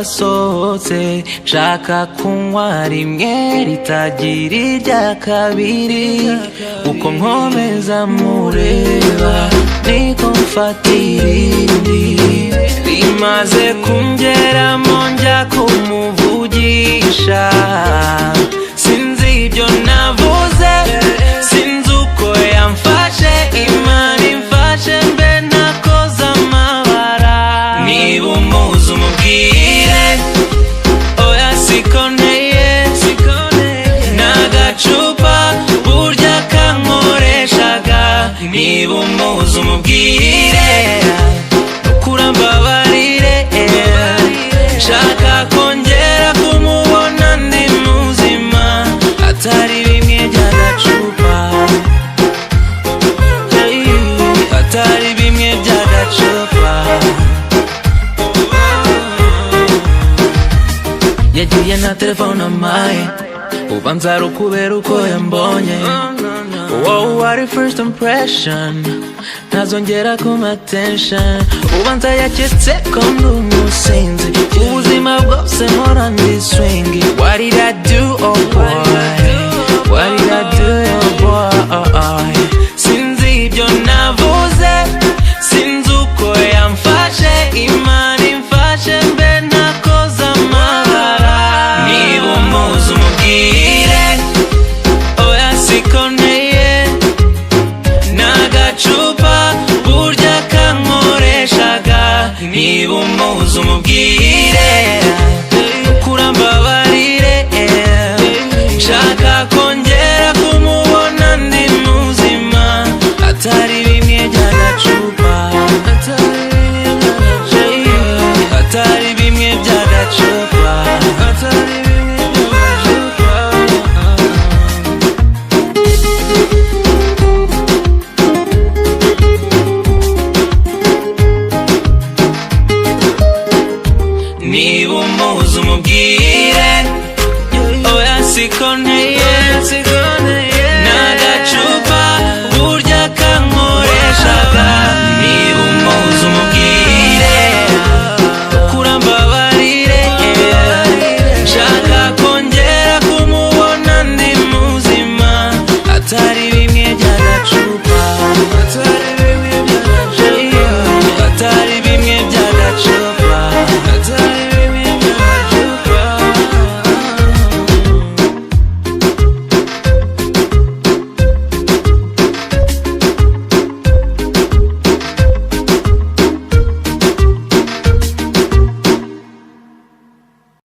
twasohotse nshaka kunywa rimwe ritagira irya kabiri. Uko nkomeza mureba niko mfatira irindi, rimaze kungeramo njya kumuvugisha. Sinzi ibyo navuze, sinzi uko yamfashe, Imana imfashe mbe nakoze amabara. Niba umuzi umubwire oya sikonteye, n'agacupa burya kankoreshaga. Niba umuzi umubwire kurambabarire, nshaka kongera kumubona ndi muzima, atari bimwe by'agacupa, atari bimwe by'agacupa. Yagiye na telefone amaye, ubanza ari ukubera uko yambonye. Wow, wari first impression, ntazongera kuma attention. Ubanza yaketse ko ndi umusinzi, ubuzima bwose mpora ndi swing. Warira